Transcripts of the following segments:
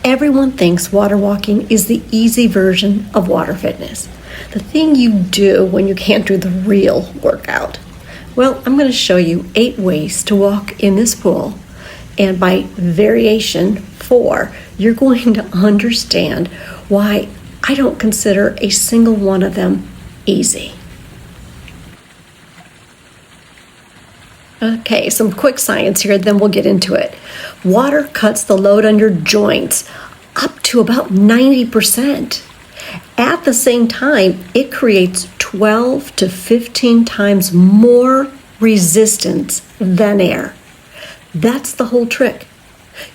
Everyone thinks water walking is the easy version of water fitness, the thing you do when you can't do the real workout. Well, I'm going to show you 8 ways to walk in this pool, and by variation 4, you're going to understand why I don't consider a single one of them easy. Okay, some quick science here, then we'll get into it. Water cuts the load on your joints up to about 90%. At the same time, it creates 12 to 15 times more resistance than air. That's the whole trick.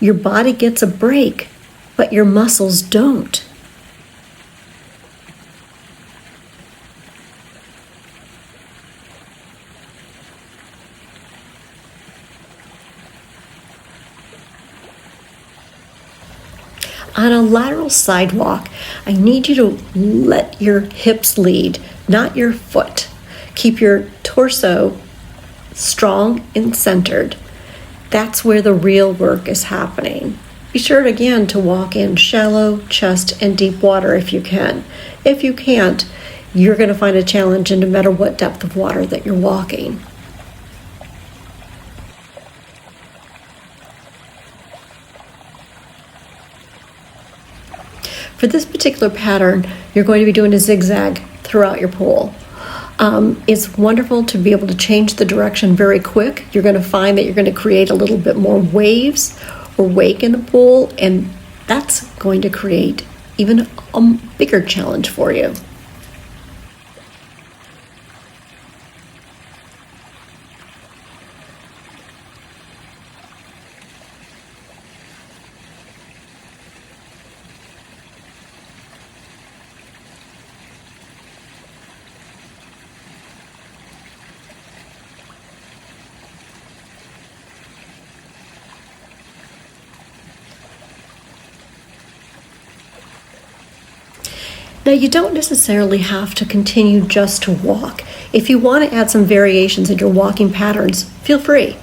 Your body gets a break, but your muscles don't. On a lateral sidewalk, I need you to let your hips lead, not your foot. Keep your torso strong and centered. That's where the real work is happening. Be sure again to walk in shallow, chest, and deep water if you can. If you can't, you're going to find a challenge in no matter what depth of water that you're walking. For this particular pattern, you're going to be doing a zigzag throughout your pool. It's wonderful to be able to change the direction very quick. You're going to find that you're going to create a little bit more waves or wake in the pool, and that's going to create even a bigger challenge for you. Now, you don't necessarily have to continue just to walk. If you want to add some variations in your walking patterns, feel free.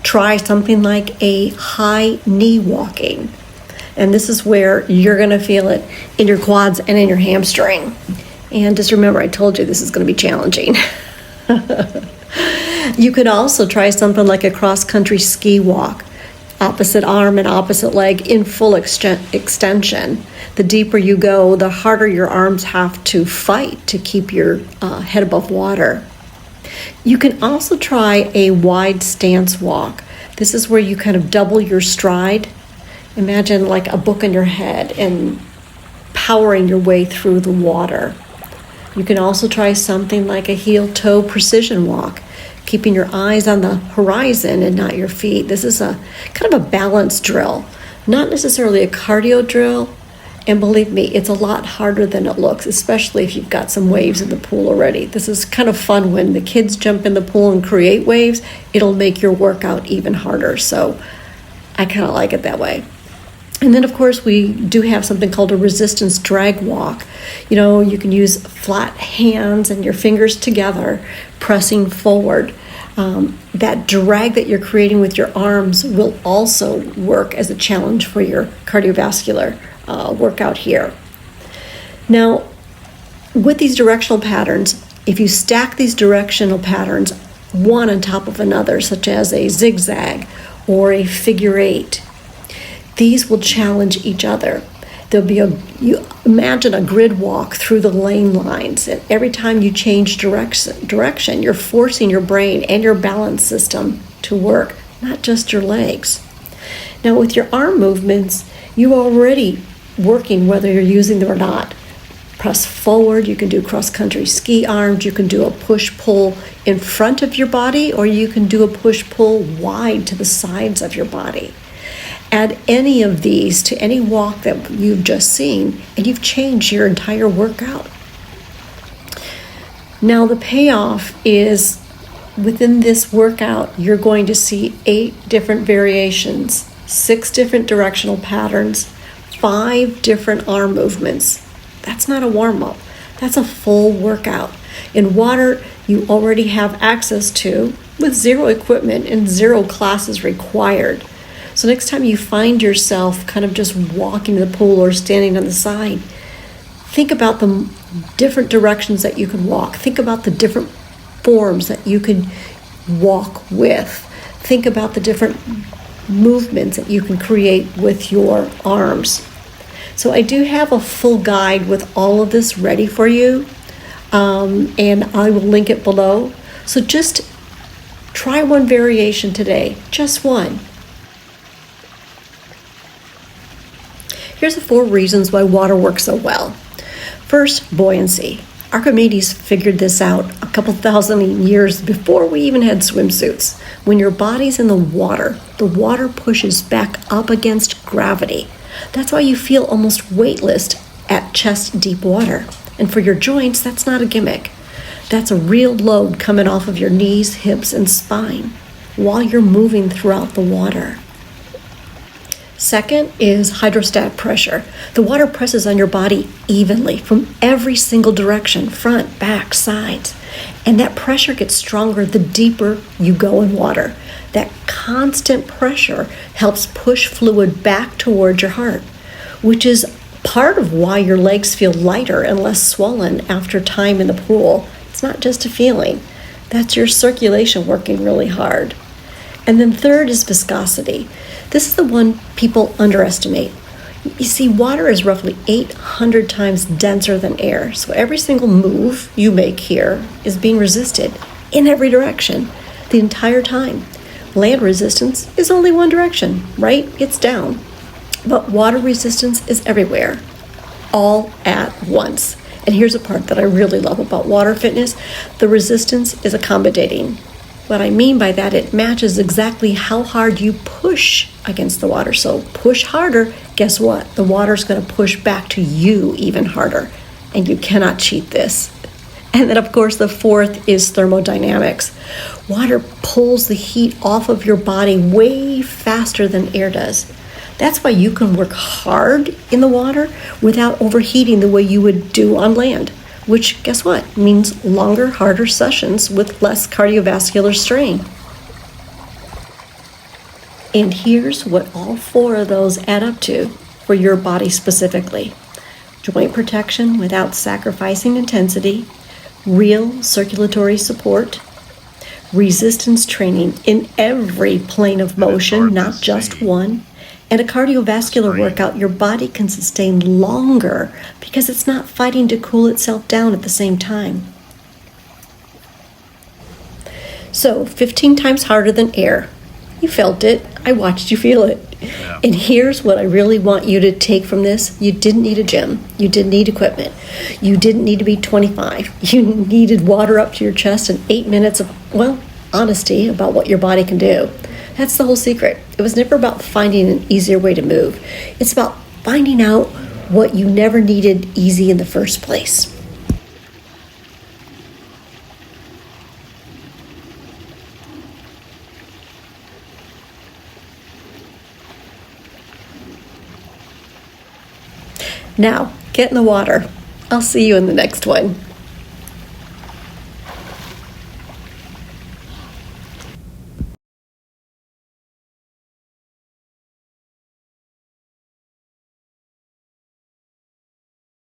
Try something like a high knee walking. And this is where you're going to feel it in your quads and in your hamstring. And just remember, I told you this is going to be challenging. You could also try something like a cross-country ski walk. Opposite arm and opposite leg in full extension. The deeper you go, the harder your arms have to fight to keep your head above water. You can also try a wide stance walk. This is where you kind of double your stride. Imagine like a book in your head and powering your way through the water. You can also try something like a heel-toe precision walk, keeping your eyes on the horizon and not your feet. This is a kind of a balance drill, not necessarily a cardio drill. And believe me, it's a lot harder than it looks, especially if you've got some waves in the pool already. This is kind of fun when the kids jump in the pool and create waves. It'll make your workout even harder. So I kind of like it that way. And then, of course, we do have something called a resistance drag walk. You know, you can use flat hands and your fingers together, pressing forward. That drag that you're creating with your arms will also work as a challenge for your cardiovascular workout here. Now, with these directional patterns, if you stack these directional patterns one on top of another, such as a zigzag or a figure 8, these will challenge each other. There'll be you imagine a grid walk through the lane lines, and every time you change direction, you're forcing your brain and your balance system to work, not just your legs. Now, with your arm movements, you're already working whether you're using them or not. Press forward, you can do cross-country ski arms, you can do a push-pull in front of your body, or you can do a push-pull wide to the sides of your body. Add any of these to any walk that you've just seen, and you've changed your entire workout. Now, the payoff is within this workout, you're going to see 8 different variations, 6 different directional patterns, 5 different arm movements. That's not a warm-up. That's a full workout. In water, you already have access to with 0 equipment and 0 classes required. So next time you find yourself kind of just walking to the pool or standing on the side, think about the different directions that you can walk. Think about the different forms that you can walk with. Think about the different movements that you can create with your arms. So I do have a full guide with all of this ready for you, and I will link it below. So just try one variation today, just one. Here's the 4 reasons why water works so well. First, buoyancy. Archimedes figured this out a couple thousand years before we even had swimsuits. When your body's in the water pushes back up against gravity. That's why you feel almost weightless at chest deep water. And for your joints, that's not a gimmick. That's a real load coming off of your knees, hips, and spine while you're moving throughout the water. Second is hydrostatic pressure. The water presses on your body evenly from every single direction, front, back, sides. And that pressure gets stronger the deeper you go in water. That constant pressure helps push fluid back towards your heart, which is part of why your legs feel lighter and less swollen after time in the pool. It's not just a feeling. That's your circulation working really hard. And then third is viscosity. This is the one people underestimate. You see, water is roughly 800 times denser than air. So every single move you make here is being resisted in every direction the entire time. Land resistance is only one direction, right? It's down. But water resistance is everywhere, all at once. And here's a part that I really love about water fitness. The resistance is accommodating. What I mean by that, it matches exactly how hard you push against the water. So push harder, guess what? The water's going to push back to you even harder. And you cannot cheat this. And then, of course, the fourth is thermodynamics. Water pulls the heat off of your body way faster than air does. That's why you can work hard in the water without overheating the way you would do on land. Which, guess what, means longer, harder sessions with less cardiovascular strain. And here's what all 4 of those add up to for your body specifically. Joint protection without sacrificing intensity, real circulatory support, resistance training in every plane of motion, not just one, and a cardiovascular workout your body can sustain longer because it's not fighting to cool itself down at the same time. So 15 times harder than air. You felt it. I watched you feel it. Yeah. And here's what I really want you to take from this. You didn't need a gym. You didn't need equipment. You didn't need to be 25. You needed water up to your chest and 8 minutes of, honesty about what your body can do. That's the whole secret. It was never about finding an easier way to move. It's about finding out what you never needed easy in the first place. Now, get in the water. I'll see you in the next one.